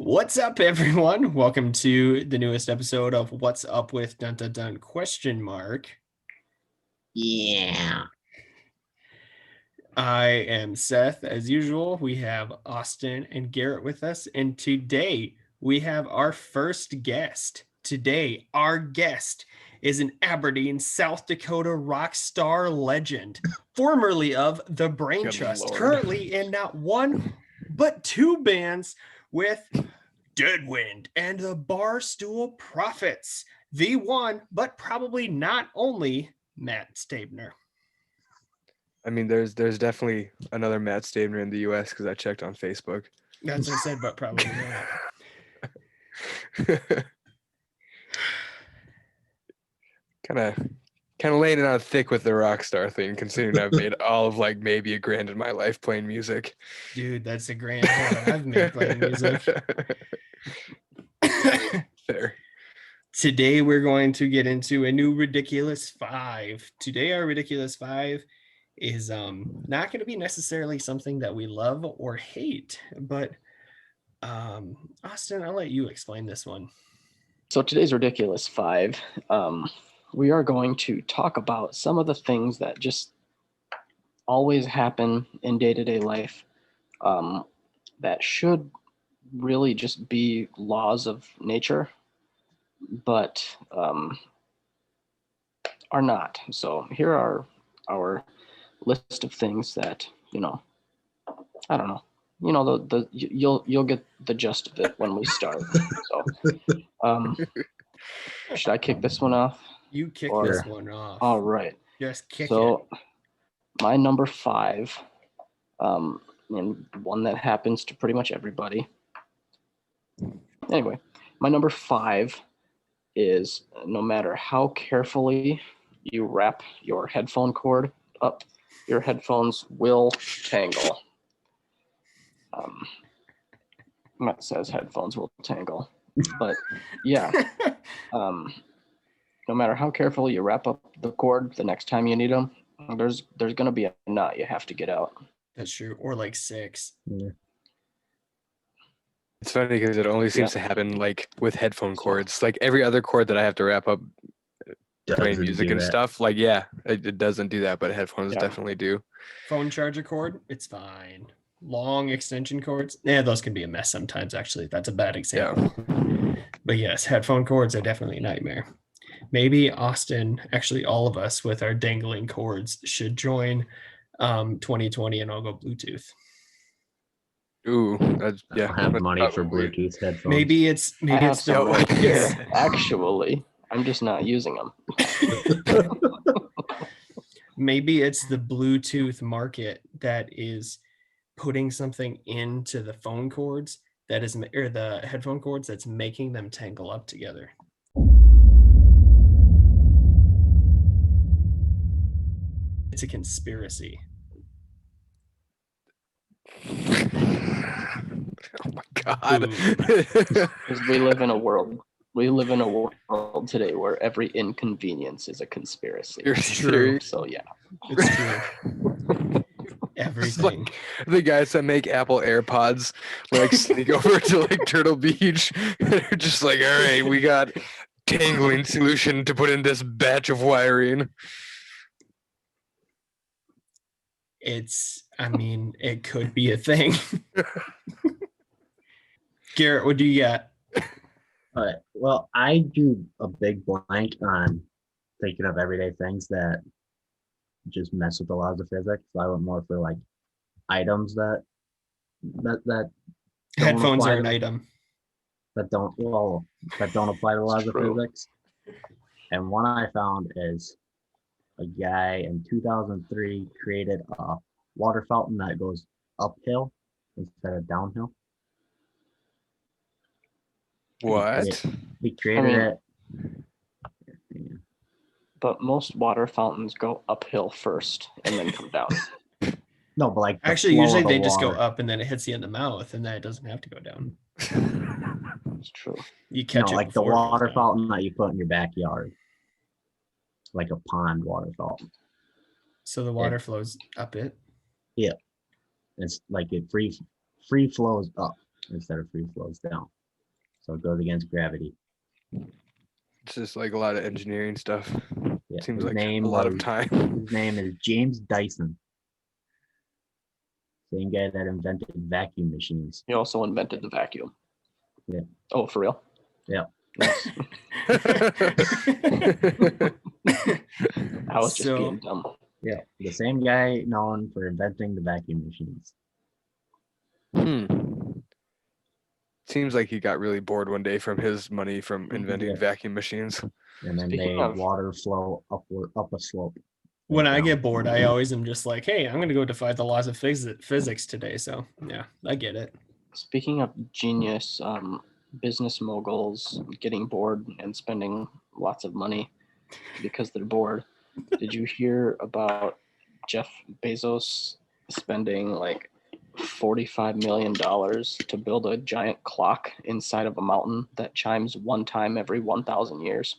What's up, everyone? Welcome to the newest episode of What's Up with Dun Dun Dun question mark. Yeah. I am Seth. As usual, we have Austin and Garrett with us, and today we have our first guest. Today, our guest is an Aberdeen, South Dakota rock star legend, formerly of the Brain Good Trust, Lord. currently in not one but two bands with Deadwind and the Barstool Prophets. The one, but probably not only, Matt Stabner. I mean, there's definitely another Matt Stabner in the U.S. because I checked on Facebook. That's what I said, but probably not. kind of laying it on thick with the rock star thing, considering I've made all of like maybe $1,000 in my life playing music. Dude, that's a grand what I've made playing music. Fair. Today we're going to get into a new Ridiculous 5. Today our Ridiculous 5 is not going to be necessarily something that we love or hate, but Austin, I'll let you explain this one. So today's Ridiculous 5, we are going to talk about some of the things that just always happen in day-to-day life that should really just be laws of nature, but are not. So here are our list of things that, I don't know. You'll get the gist of it when we start. So, should I kick this one off? You kick this one off. All right. Just kick it. So, my number 5, and one that happens to pretty much everybody. Anyway, my number 5 is no matter how carefully you wrap your headphone cord up, your headphones will tangle. That says headphones will tangle, but yeah. No matter how carefully you wrap up the cord, the next time you need them, there's going to be a knot you have to get out. That's true. Or like 6. Yeah. It's funny because it only seems to happen like with headphone cords. Like every other cord that I have to wrap up playing music and stuff, like it doesn't do that, but headphones definitely do. Phone charger cord, it's fine. Long extension cords, those can be a mess sometimes. Actually, that's a bad example. Yeah. But yes, headphone cords are definitely a nightmare. Maybe Austin, actually all of us with our dangling cords should join 2020 and I'll go Bluetooth. Ooh, I don't have money for Bluetooth headphones. Maybe it's the right here. Actually, I'm just not using them. Maybe it's the Bluetooth market that is putting something into the phone cords that is, or the headphone cords that's making them tangle up together. It's a conspiracy. Oh my God. Because we live in a world today where every inconvenience is a conspiracy. You're serious? So yeah. It's true. Everything. Like the guys that make Apple AirPods like sneak over to like Turtle Beach. They're just like, all right, we got tangling solution to put in this batch of wiring. It could be a thing. Garrett, what do you got? All right. Well, I do a big blank on thinking of everyday things that just mess with the laws of physics. So I went more for like items that Headphones are an item. That don't apply to the laws of physics. And one I found is a guy in 2003 created a water fountain that goes uphill instead of downhill. What? He created it. But most water fountains go uphill first and then come down. No, but like actually, usually they just go up and then it hits you in the mouth, and then it doesn't have to go down. It's true. You catch it like the water fountain that you put in your backyard, like a pond water fountain. So the water flows up it. Yeah, it's like it free flows up. instead of free flows down. So it goes against gravity. It's just like a lot of engineering stuff. Yeah, Seems his like name a lot of was- time. His name is James Dyson. Same guy that invented vacuum machines. He also invented the vacuum. Yeah. Oh, for real? Yeah. Nice. I was just So- being dumb. Yeah, the same guy known for inventing the vacuum machines. Seems like he got really bored one day from his money from inventing Yeah. vacuum machines. And then Speaking made of- water flow up a slope. When I down. get bored, I always am just like, hey, I'm going to go defy the laws of physics today. So, yeah, I get it. Speaking of genius, business moguls getting bored and spending lots of money because they're bored. Did you hear about Jeff Bezos spending like $45 million to build a giant clock inside of a mountain that chimes one time every 1,000 years?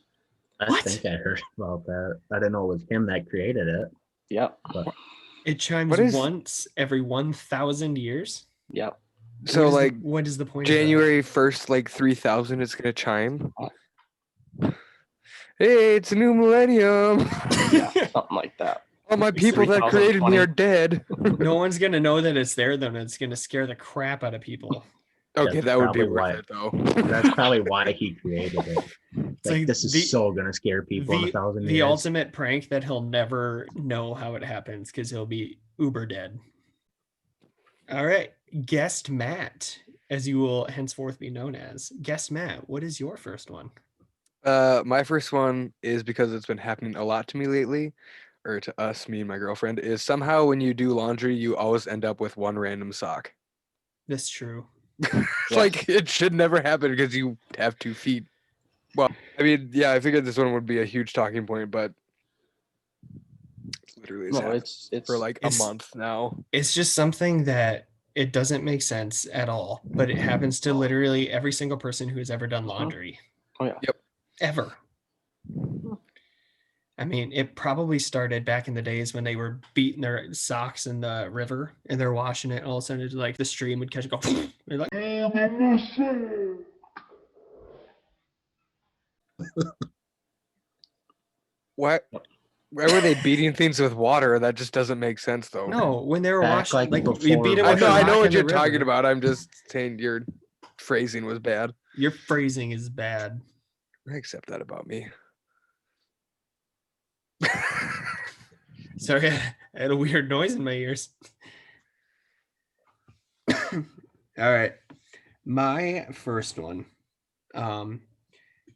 I What? think I heard about that. I didn't know it was him that created it. Yep. But It chimes What is- once every 1,000 years. Yep. So like what is the point? of that? January 1st, like 3000, it's gonna chime. Hey, it's a new millennium. Yeah, something like that. All my It's people that created me 3020. are dead. No one's gonna know that it's there, though. And it's gonna scare the crap out of people. Okay, That's that would be probably worth why. it though. That's probably why he created it. It's Like, like this is the- so gonna scare people in 1,000 The years. ultimate prank that he'll never know how it happens because he'll be uber dead. All right, guest Matt, as you will henceforth be known as. Guest Matt, what is your first one? My first one is because it's been happening a lot to me lately, or to us, me and my girlfriend, is somehow when you do laundry, you always end up with one random sock. That's true. Like it should never happen because you have 2 feet. Well, I mean, yeah, I figured this one would be a huge talking point, but it's literally has No, happened it's for like a it's- month now. It's just something that it doesn't make sense at all, but it happens to literally every single person who has ever done laundry. Oh, yeah. Yep. Ever. I mean, it probably started back in the days when they were beating their socks in the river and they're washing it. And all of a sudden, it's like the stream would catch it, go. They're like, Why were they beating things with water? That just doesn't make sense though. no, when they were Back, washing, like, like you beat it before with I a know rock what in the you're talking river. about. I'm just saying your phrasing was bad. Your phrasing is bad. I accept that about me. Sorry, I had a weird noise in my ears. All right. My first one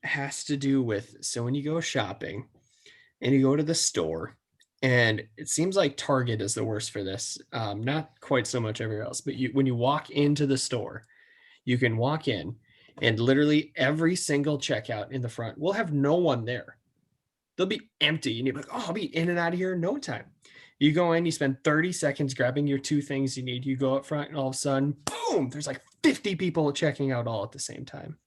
has to do with, so when you go shopping and you go to the store, and it seems like Target is the worst for this. Not quite so much everywhere else, but when you walk into the store, you can walk in and literally every single checkout in the front will have no one there. They'll be empty and you're like, oh, I'll be in and out of here in no time. You go in, you spend 30 seconds grabbing your 2 things you need. You go up front and all of a sudden, boom, there's like 50 people checking out all at the same time.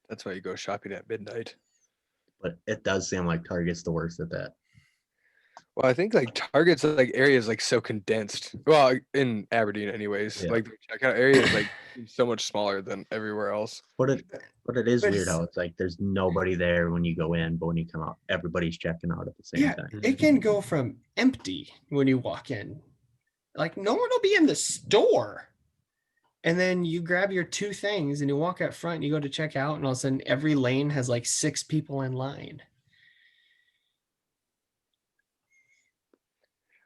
That's why you go shopping at midnight. But it does seem like Target's the worst at that. Well, I think like Target's like area is like so condensed. Well, in Aberdeen, anyways, Yeah. like the checkout area is like so much smaller than everywhere else. But it is But weird it's- how it's like there's nobody there when you go in, but when you come out, everybody's checking out at the same Yeah, time. it can go from empty when you walk in. Like no one will be in the store. And then you grab your 2 things and you walk out front and you go to check out, and all of a sudden every lane has like 6 people in line.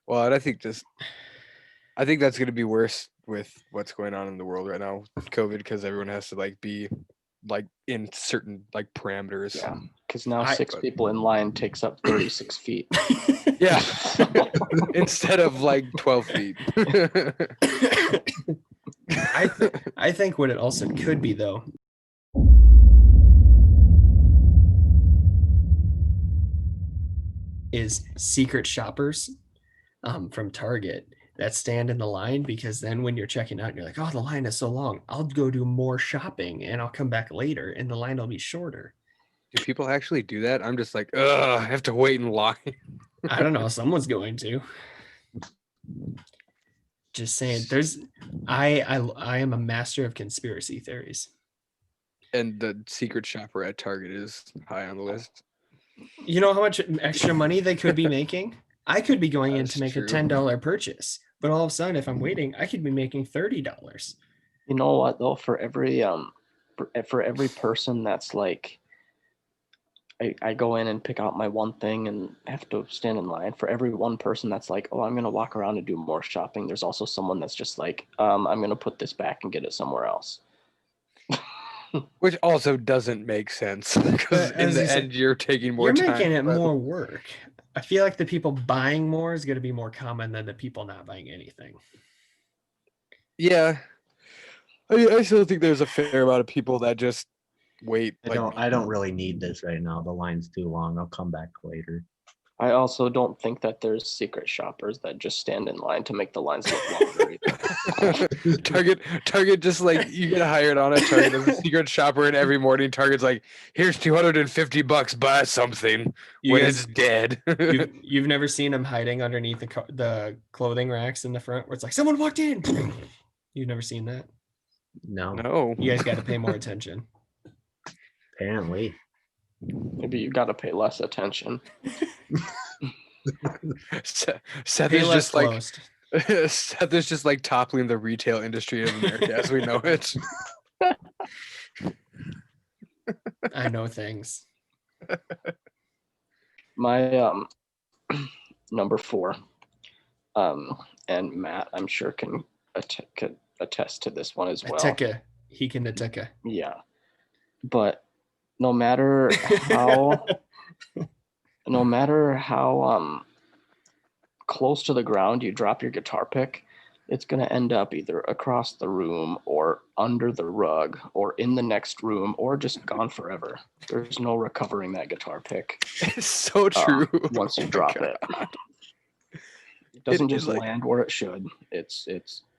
Well, and I think that's going to be worse with what's going on in the world right now, with COVID, because everyone has to like be like in certain like parameters. Yeah, because now I- 6 people in line takes up 36 feet. Yeah. Instead of like 12 feet. I think what it also could be though is secret shoppers from Target that stand in the line, because then when you're checking out, you're like, oh, the line is so long. I'll go do more shopping and I'll come back later and the line will be shorter. Do people actually do that? I'm just like, ugh, I have to wait in line. I don't know. Someone's going to. Just saying. I am a master of conspiracy theories. And the secret shopper at Target is high on the list. You know how much extra money they could be making? I could be going in That's to make a true. $10 purchase, but all of a sudden, if I'm waiting, I could be making $30. You know what though? For every person that's like, I go in and pick out my one thing and have to stand in line. For every one person that's like, oh, I'm gonna walk around and do more shopping, there's also someone that's just like, I'm gonna put this back and get it somewhere else. Which also doesn't make sense because But in as the you said, end, you're taking more You're time. making it but- more work. I feel like the people buying more is going to be more common than the people not buying anything. Yeah. I still think there's a fair amount of people that just wait. I don't really need this right now. The line's too long. I'll come back later. I also don't think that there's secret shoppers that just stand in line to make the lines look longer either. Target just like you get hired on at Target as a secret shopper, and every morning Target's like, here's $250, buy something You when guys- it's dead. You've never seen them hiding underneath the clothing racks in the front where it's like someone walked in. You've never seen that. No, No. You guys got to pay more attention. apparently. Maybe you got to pay less attention. Seth Pay is less just like closed. Seth is just like toppling the retail industry of America as we know it. I know things. My number 4, and Matt, I'm sure could attest to this one as well. Ateka. He can ateka. Yeah, but no matter how, close to the ground you drop your guitar pick, it's gonna end up either across the room or under the rug or in the next room or just gone forever. There's no recovering that guitar pick It's so true. once you Oh my drop God. it. It doesn't It- just like- land where it should. It's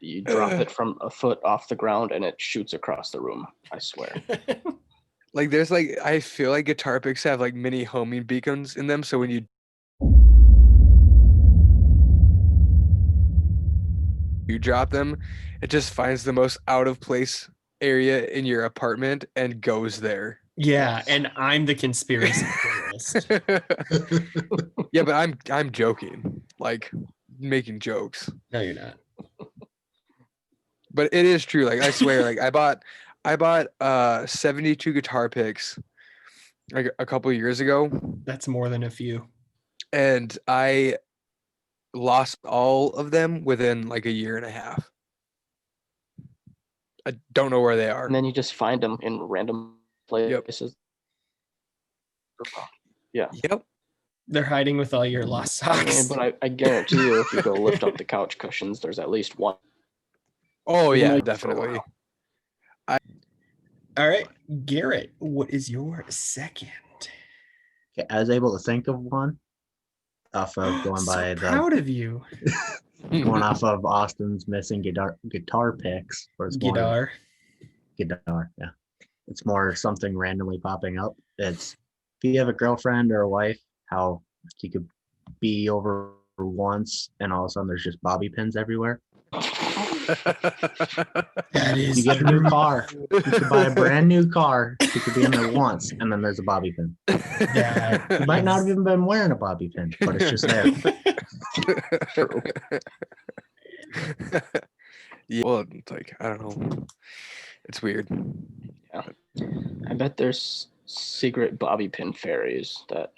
you drop it from a foot off the ground and it shoots across the room. I swear. Like there's like I feel like guitar picks have like mini homing beacons in them, so when you drop them, it just finds the most out of place area in your apartment and goes there. Yeah, Yes. and I'm the conspiracy theorist. Yeah, but I'm joking, like making jokes. No, you're not. But it is true. Like I swear, like I bought 72 guitar picks like a couple of years ago, That's more than a few. and I lost all of them within like a year and a half. I don't know where they are. And then you just find them in random places. Yeah. Yep. They're hiding with all your lost I mean, socks. but I guarantee you, if you go lift up the couch cushions, there's at least one. Oh You yeah, might for a definitely. while. All right, Garrett, what is your second? Okay, I was able to think of one off of going So by proud of you, going off of Austin's missing guitar picks. Or it's more Guitar. yeah. It's more something randomly popping up. It's if you have a girlfriend or a wife, how you could be over once and all of a sudden there's just bobby pins everywhere. That You is get a new car, you could buy a brand new car, you could be in there once, and then there's a bobby pin. That You might not have is- even been wearing a bobby pin, but it's just there. Yeah, well, it's like I don't know. It's weird. I bet there's secret bobby pin fairies that.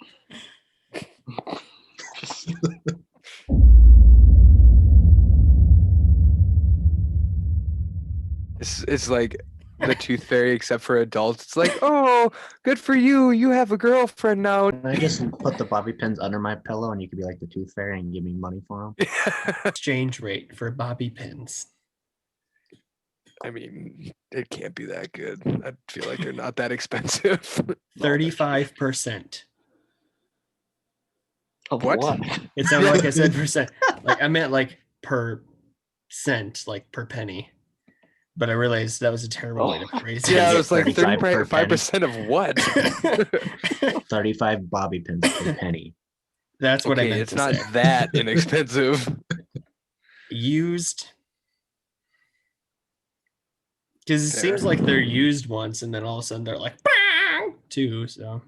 It's like the tooth fairy except for adults. It's like, oh, good for you. You have a girlfriend now. And I just put the bobby pins under my pillow and you could be like the tooth fairy and give me money for them. exchange rate for bobby pins. I mean, it can't be that good. I feel like they're not that expensive. 35%. Of What? what? It sounded like I said percent. Like I meant like per cent, like per penny. But I realized that was a terrible way to phrase it. Yeah, it get was like 35 per 35% of what? 35 bobby pins per penny. That's what I Okay, meant it's to not say. that inexpensive. Used Because it Fair. seems like they're used once, and then all of a sudden they're like, bang, too. So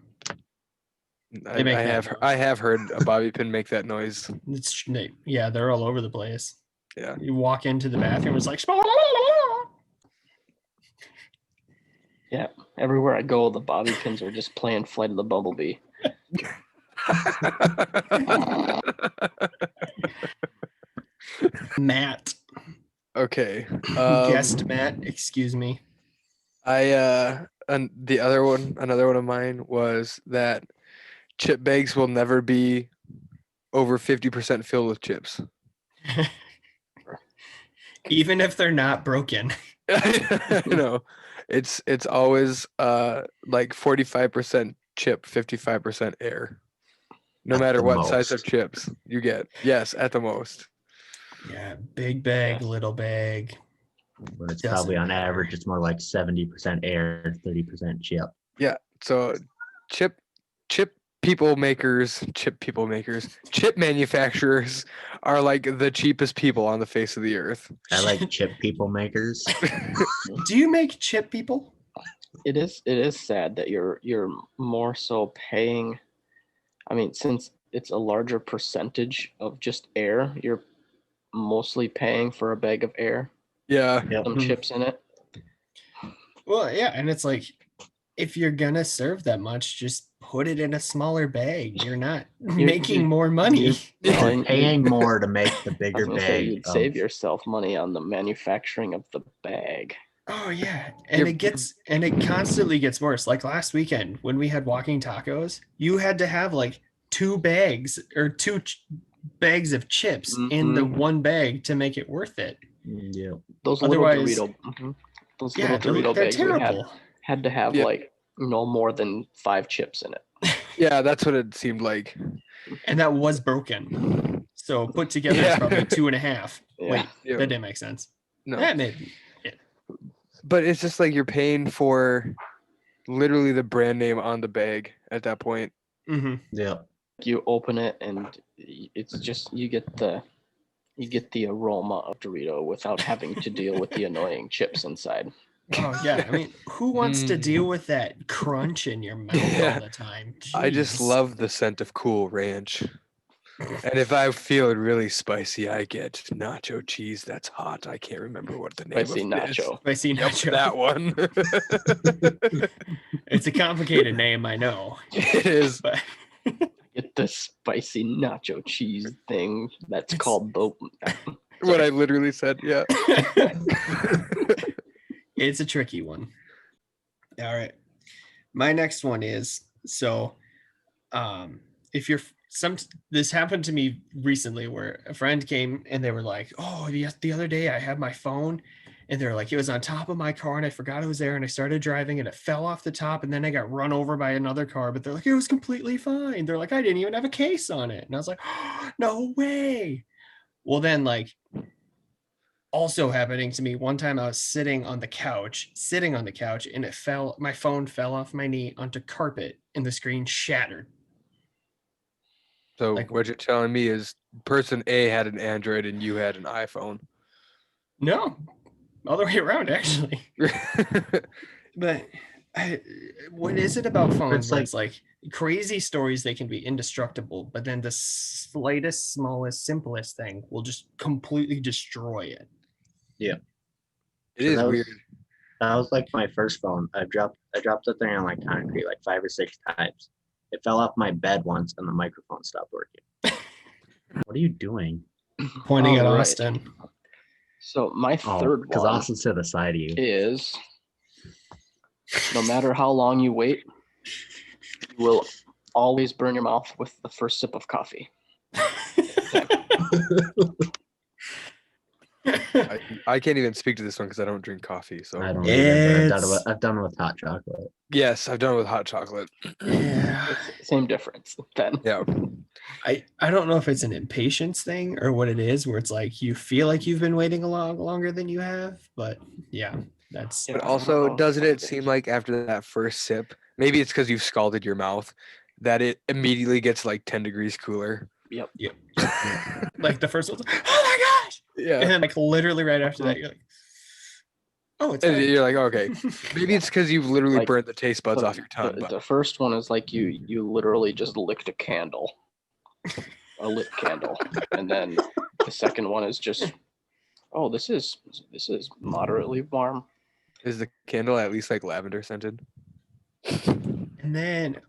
I, make I that have noise. I have heard a bobby pin make that noise. yeah, they're all over the place. Yeah. You walk into the bathroom, it's like, Yeah, everywhere I go, the bobby pins are just playing Flight of the Bumblebee. Matt, Okay. guest Matt, excuse me. And the other one, another one of mine was that chip bags will never be over 50% filled with chips. Even if they're not broken. I know. It's always like 45% chip, 55% air. No At matter the what size of most. chips you get. Yes, at the most. Yeah, big bag, Yeah. little bag. But it's Doesn't probably on matter. average, it's more like 70% air, 30% chip. Yeah. So chip chip manufacturers are like the cheapest people on the face of the earth. I like chip people makers. Do you make chip people? It is sad that you're more so paying. I mean, since it's a larger percentage of just air, you're mostly paying for a bag of air, Yeah. Yep. some chips in it. Well, yeah, and it's like if you're gonna serve that much, just put it in a smaller bag. You're not making more money. Well, You're and paying more to make the I was bigger gonna say bag. you'd save yourself money on the manufacturing of the bag. Oh yeah, and it constantly gets worse. Like last weekend when we had walking tacos, you had to have like two bags or bags of chips in the one bag to make it worth it. Yeah. Those Otherwise- little Dorito, those Yeah, little Dorito they're bags we terrible. had to have Yeah. like no more than 5 chips in it. Yeah, that's what it seemed like. And that was broken. So put together, Yeah. it's probably 2.5. Yeah. Wait, Yeah. that didn't make sense. No. That made But it's just like you're paying for literally the brand name on the bag at that point. Yeah. You open it and it's just you get the aroma of Dorito without having to deal with the annoying chips inside. Oh yeah, I mean, who wants to Mm. deal with that crunch in your mouth Yeah. all the time? I just Jeez. love the scent of Cool Ranch. And if I feel it really spicy, I get nacho cheese that's hot. I can't remember what the name Spicy of it is. nacho. Spicy Yep, nacho. that one. It's a complicated name, I know. It is. But Get the spicy nacho cheese thing that's It's- called the What I literally said. Yeah. it's a tricky one. All right. My next one is if you're this happened to me recently where a friend came and they were like, oh, the other day I had my phone and they're like, it was on top of my car and I forgot it was there and I started driving and it fell off the top and then I got run over by another car, but they're like, it was completely fine. They're like, I didn't even have a case on it. And I was like, oh, no way. Well, then like also happening to me one time I was sitting on the couch and my phone fell off my knee onto carpet and the screen shattered. So Like- what you're telling me is person A had an Android and you had an iPhone. No, all the way around actually. But what is it about phones It's where like- it's like crazy stories, they can be indestructible, but then the slightest, smallest, simplest thing will just completely destroy it. It So is that was- weird. That was like my first phone. I dropped the thing on like concrete like 5 or 6 times. It fell off my bed once and the microphone stopped working. What are you doing? Pointing at All right. Austin. So my Oh, third because one Austin's to the side of you. is no matter how long you wait, you will always burn your mouth with the first sip of coffee. I can't even speak to this one because I don't drink coffee. So I don't either, but It's- I've done it with hot chocolate. yes, I've done it with hot chocolate. Yeah. Same difference then. Yeah. I don't know if it's an impatience thing or what it is, where it's like you feel like you've been waiting a lot longer than you have, but yeah, that's But Yeah. also, doesn't it seem like after that first sip, maybe it's because you've scalded your mouth, that it immediately gets like 10 degrees cooler? Yep. like the first one's like, oh my gosh. And Yeah. then like literally right after that, you're like, Oh, it's And fine. you're like, okay, maybe it's because you've literally Like, burnt the taste buds So off your tongue. The, But the first one is like you literally just licked a candle, a lit candle, and then the second one is just, oh, this is moderately warm. is the candle at least like lavender scented?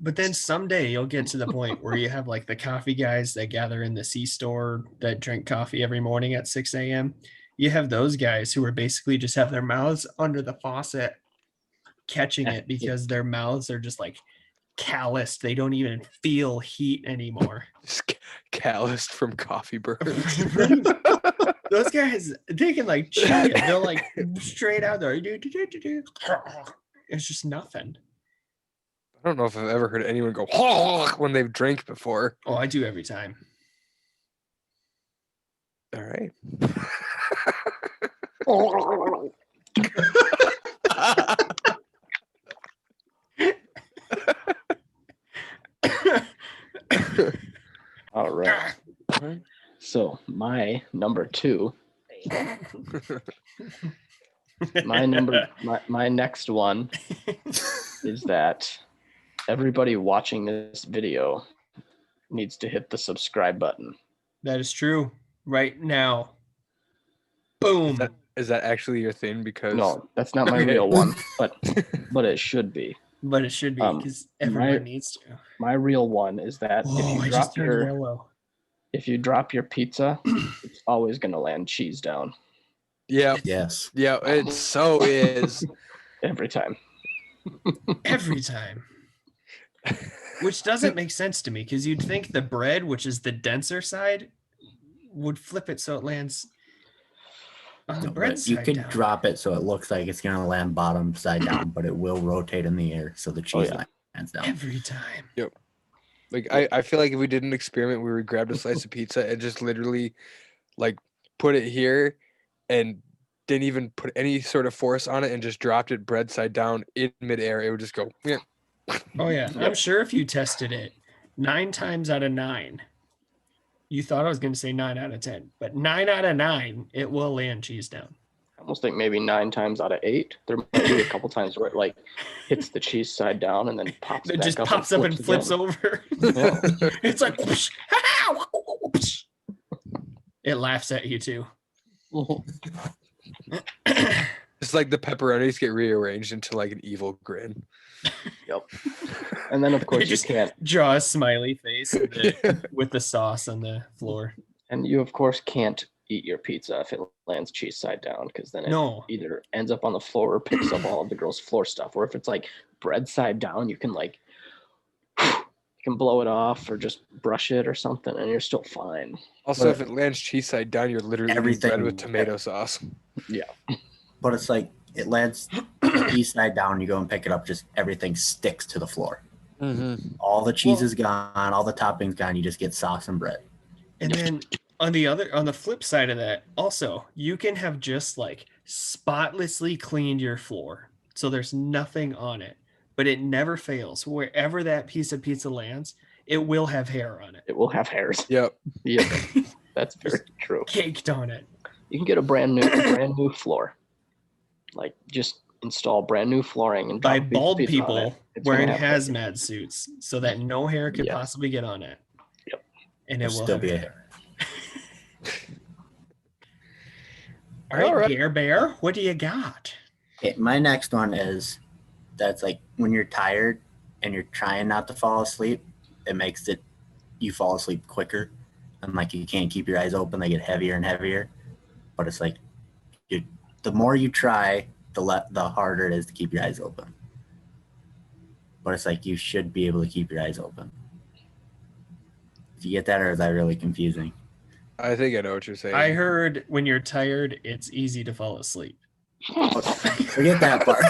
But then someday you'll get to the point where you have like the coffee guys that gather in the C-store that drink coffee every morning at 6 a.m. You have those guys who are basically just have their mouths under the faucet catching it because their mouths are just like calloused. They don't even feel heat anymore. Just calloused from coffee burns. Those guys, they can like chew it. They'll like straight out there. It's just nothing. I don't know if I've ever heard anyone go when they've drank before. Oh, I do every time. All right. All right. So my number two, my next one is that everybody watching this video needs to hit the subscribe button. That is true. Right now. Boom. Is that actually your thing? Because No, that's not my real one, but it should be. But it should be because everyone needs to. My real one is that Oh, I just turned yellow. if you drop your pizza, it's always gonna land cheese down. Yeah. Yes. Yeah, it so is. Every time. Every time. Which doesn't make sense to me because you'd think the bread, which is the denser side, would flip it so it lands on the bread side. You could down. drop it so it looks like it's gonna land bottom side down, but it will rotate in the air so the cheese lands down. Every time. Yep. Like I feel like if we did an experiment where we grabbed a slice of pizza and just literally like put it here and didn't even put any sort of force on it and just dropped it bread side down in midair, it would just go, yeah. Oh yeah. I'm sure if you tested it 9 times out of 9, you thought I was going to say 9 out of 10, but 9 out of 9, it will land cheese down. I almost think maybe 9 times out of 8. There might be a couple times where it like hits the cheese side down and then pops. It back just up pops up and flips again. over. Yeah. It's like whoosh, whoosh. It laughs at you too. It's like the pepperonis get rearranged into like an evil grin. Yep. And then of course you just can't. draw a smiley face with the sauce on the floor. And you of course can't eat your pizza if it lands cheese side down, because then it either ends up on the floor or picks up all of the girls' floor stuff. Or if it's like bread side down, you can like blow it off or just brush it or something, and you're still fine. Also, if it lands cheese side down, you're literally eating bread with tomato sauce. Yeah. But it's like it lands east side down. You go and pick it up, just everything sticks to the floor. Mm-hmm. All the cheese is gone, all the toppings gone. You just get sauce and bread. And then on the flip side of that, also you can have just like spotlessly cleaned your floor, so there's nothing on it, but it never fails. Wherever that piece of pizza lands, it will have hair on it. It will have hairs. Yep. Yep. That's very true. Caked on it. You can get a brand new floor. Like just install brand new flooring and By drop bald pizza on people it. wearing hazmat suits so that no hair could possibly get on it. Yep. And it will still be a hair. All right, Bear Bear, what do you got? Okay, my next one is that's like when you're tired and you're trying not to fall asleep, it makes it you fall asleep quicker, and like you can't keep your eyes open, they get heavier and heavier. But it's like the more you try, the harder it is to keep your eyes open. But it's like you should be able to keep your eyes open. If you get that, or is that really confusing? I think I know what you're saying. I heard when you're tired, it's easy to fall asleep. Forget that part.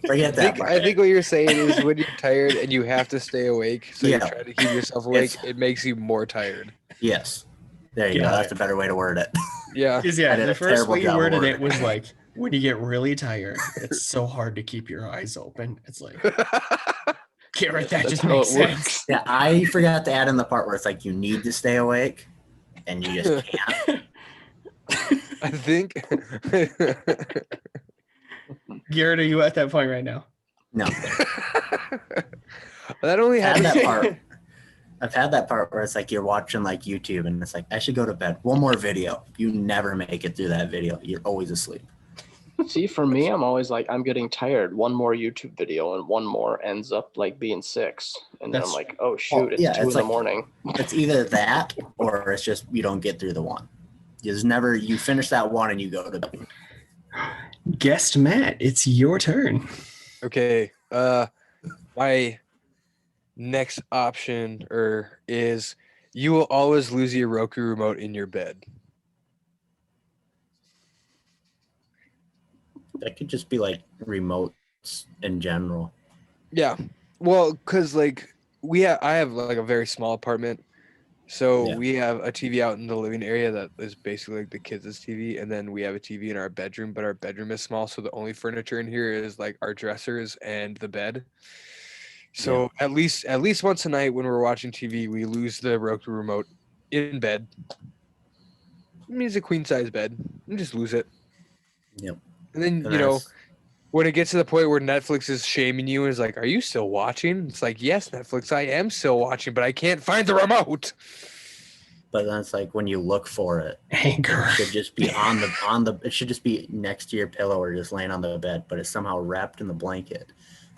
Forget that part. I think what you're saying is when you're tired and you have to stay awake, so you try to keep yourself awake, it makes you more tired. Yes. There you go. That's a better way to word it. Yeah. Because the first way you worded it was like, when you get really tired, it's so hard to keep your eyes open. It's like, Garrett, that just makes sense. Yeah, I forgot to add in the part where it's like you need to stay awake and you just can't. I think Garrett, are you at that point right now? No, that only had happens. that part. I've had that part where it's like you're watching like YouTube and it's like, I should go to bed. One more video. You never make it through that video. You're always asleep. See, for me, I'm always like, I'm getting tired. One more YouTube video and one more ends up like being 6. And then I'm That's- like, oh shoot, it's 2 in the like, morning. It's either that or it's just you don't get through the one. There's never you finish that one and you go to bed. Guest Matt, it's your turn. Okay. My next option is you will always lose your Roku remote in your bed. That could just be like remotes in general. Yeah. Well, because like I have like a very small apartment. So Yeah. we have a TV out in the living area that is basically like the kids' TV, and then we have a TV in our bedroom, but our bedroom is small, so the only furniture in here is like our dressers and the bed. So at least once a night when we're watching TV, we lose the Roku remote in bed. I mean, it's a queen size bed. You just lose it. Yep. And then, And you know, that's- when it gets to the point where Netflix is shaming you and is like, are you still watching? It's like, yes, Netflix, I am still watching, but I can't find the remote. But then it's like when you look for it, Anger. it should just be on the it should just be next to your pillow or just laying on the bed, but it's somehow wrapped in the blanket.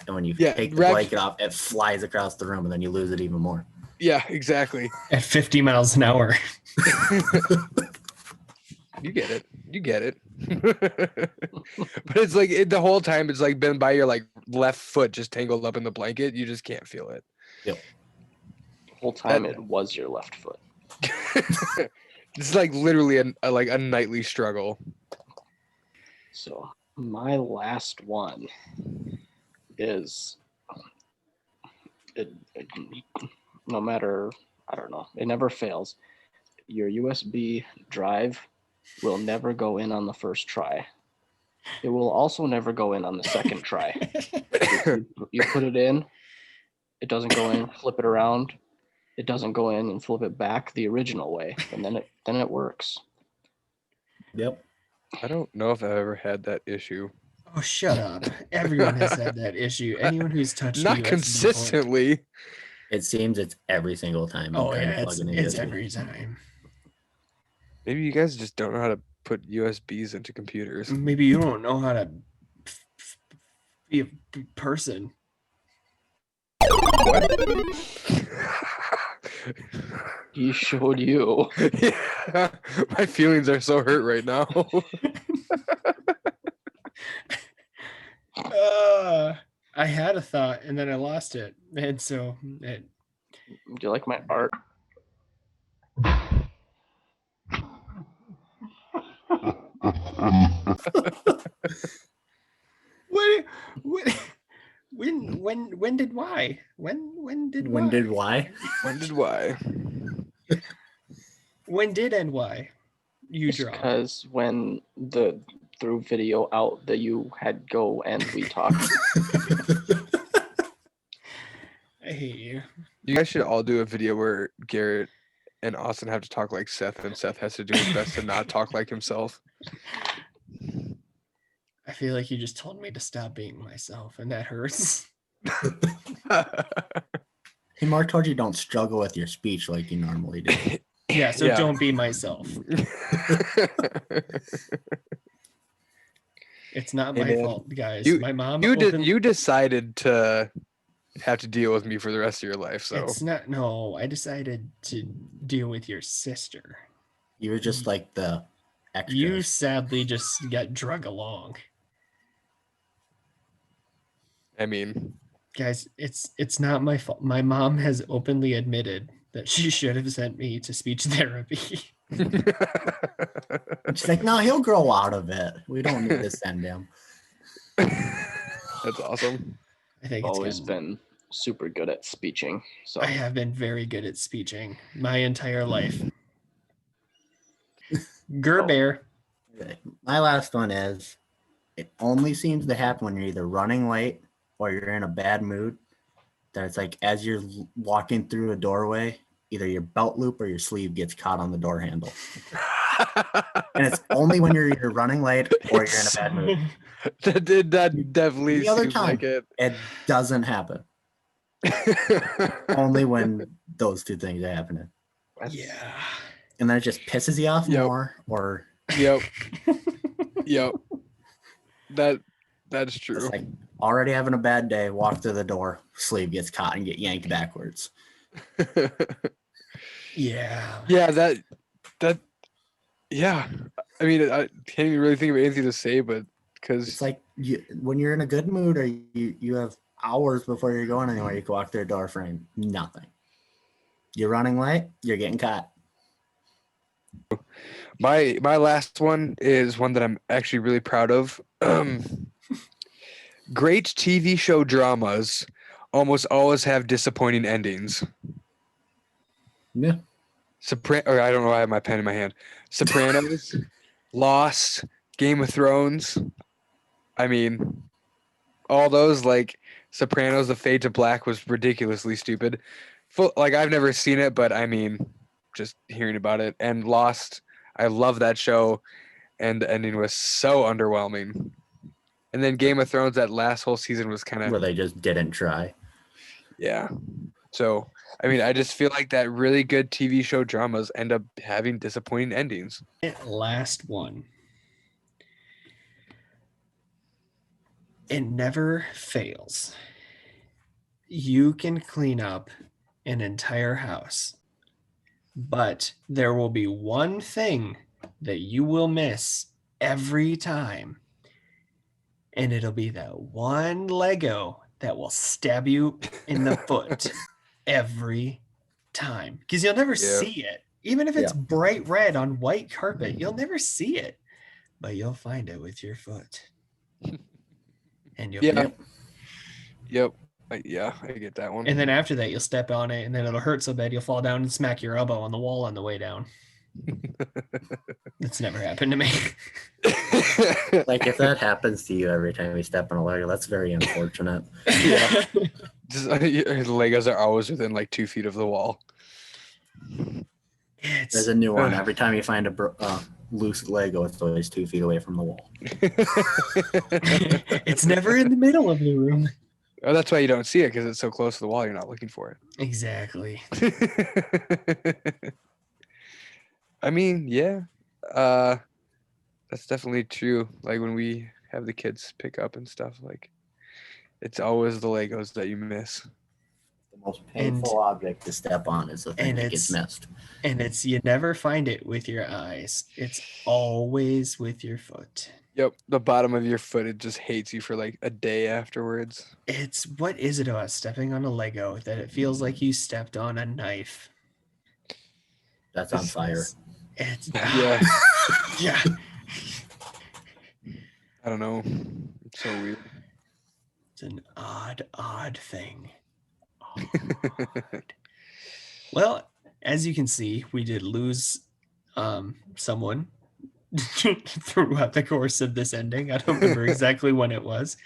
And when you take the blanket off, it flies across the room and then you lose it even more. Yeah, exactly. At 50 miles an hour. You get it. But it's like the whole time it's like been by your like left foot just tangled up in the blanket. You just can't feel it. Yep. The whole time it was your left foot. It's like literally a nightly struggle. So my last one is no matter, I don't know, it never fails. Your USB drive will never go in on the first try. It will also never go in on the second try. You put it in, it doesn't go in, flip it around, it doesn't go in and flip it back the original way, and then it works. Yep. I don't know if I've ever had that issue. Oh, shut up. Everyone has had that issue. Anyone who's touched Not the USB port. consistently. It seems it's every single time. Oh, try to yeah, plug in a it's USB. every time. Maybe you guys just don't know how to put USBs into computers. Maybe you don't know how to be a person. He showed you. Yeah, my feelings are so hurt right now. I had a thought and then I lost it. And so it, Do you like my art? when did why? When did When why? did why? When did why? When did and why? You draw. Because when the through video out that you had go and we talked. I hate you. You guys should all do a video where Garrett and Austin have to talk like Seth, and Seth has to do his best to not talk like himself. I feel like you just told me to stop being myself, and that hurts. Hey, Mark told you don't struggle with your speech like you normally do. Yeah, so Yeah. don't be myself. It's not Hey, my man, fault, guys. you- My mom You decided to have to deal with me for the rest of your life, so It's not. No, I decided to deal with your sister. You were just like the extra. You sadly just got drug along, I mean, guys. It's not my fault. My mom has openly admitted that she should have sent me to speech therapy. She's like, no, he'll grow out of it. We don't need to send him. that's awesome. I think I've it's always gotten- been super good at speeching. So I have been very good at speeching my entire life. Gerber. Okay, my last one is it only seems to happen when you're either running late or you're in a bad mood. That it's like as you're walking through a doorway, either your belt loop or your sleeve gets caught on the door handle. And it's only when you're running late or you're in a bad mood. That definitely The other seems time, like it. it doesn't happen. Only when those two things are happening. Yeah. And then it just pisses you off Yep. more, or Yep. Yep. That's true. it's like already having a bad day, walk through the door, sleeve gets caught and get yanked backwards. Yeah. Yeah, that yeah. I mean, I can't even really think of anything to say, but because It's like when you're in a good mood or you have hours before you're going anywhere, you can walk through a door frame, nothing. You're running late, you're getting caught. my last one is one that I'm actually really proud of. Great TV show dramas almost always have disappointing endings. Yeah. Or I don't know why I have my pen in my hand. Sopranos, Lost, Game of Thrones. I mean, all those, like Sopranos, The Fade to Black was ridiculously stupid. Like I've never seen it, but I mean, just hearing about it. And Lost, I love that show, and the ending was so underwhelming. And then Game of Thrones, that last whole season was kind Where of, they just didn't try. yeah. So I mean, I just feel like that really good TV show dramas end up having disappointing endings. Last one. It never fails. You can clean up an entire house, but there will be one thing that you will miss every time. And it'll be that one Lego that will stab you in the foot every time. Because you'll never see it. Even if it's bright red on white carpet, you'll never see it. But you'll find it with your foot. And you'll Yep. Yeah, I get that one. And then after that, you'll step on it, and then it'll hurt so bad you'll fall down and smack your elbow on the wall on the way down. That's never happened to me. Like if that happens to you every time you step on a Lego, that's very unfortunate. Yeah. The Legos are always within like 2 feet of the wall. There's a new one. Every time you find a loose Lego, it's always 2 feet away from the wall. It's never in the middle of the room. Oh, that's why you don't see it, because it's so close to the wall. You're not looking for it. Exactly. I mean, yeah, that's definitely true. Like when we have the kids pick up and stuff, like it's always the Legos that you miss. The most painful object to step on is the thing that gets missed. And it's you never find it with your eyes. It's always with your foot. Yep, the bottom of your foot, it just hates you for like a day afterwards. It's what is it about stepping on a Lego that it feels like you stepped on a knife? That's on fire. It's Yeah. Yeah. I don't know. It's so weird. It's an odd thing. Odd. Well, as you can see, we did lose someone throughout the course of this ending. I don't remember exactly when it was.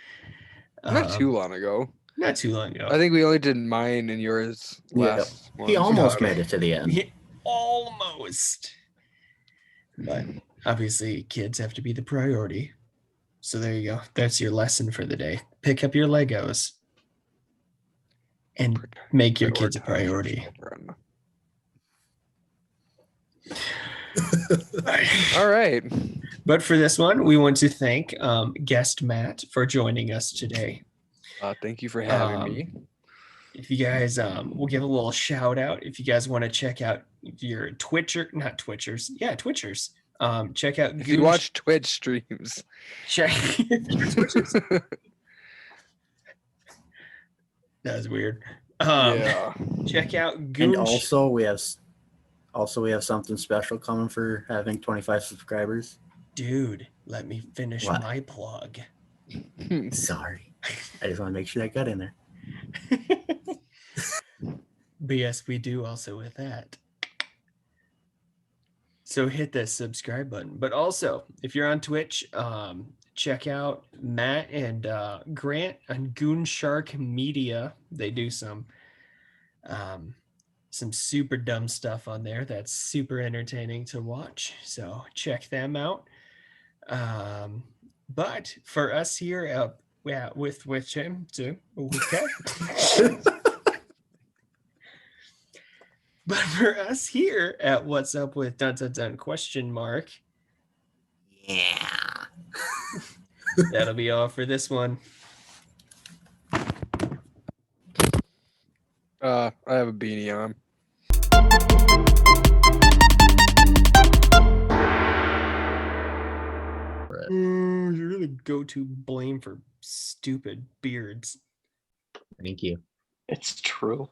Not too long ago. Not too long ago. I think we only did mine and yours last one. He almost made it to the end. Almost. But obviously, kids have to be the priority. So there you go. That's your lesson for the day. Pick up your Legos and make your kids a priority. All right. But for this one, we want to thank guest Matt for joining us today. Thank you for having me. If you guys, we'll give a little shout out. If you guys want to check out your Twitchers. Check out. If you watch Twitch streams, Check your Twitchers. That was weird. Yeah. Check out Goon. And also we have something special coming for having 25 subscribers. Dude, let me finish What? my plug. Sorry. I just want to make sure that got in there. But yes, we do also with that. So hit the subscribe button. But also, if you're on Twitch, check out Matt and Grant on Goon Shark Media. They do some some super dumb stuff on there that's super entertaining to watch. So check them out. But for us here with him too, okay. But for us here at What's Up with dun dun dun question mark, Yeah. that'll be all for this one. I have a beanie on. You're really go-to blame for stupid beards. Thank you. It's true.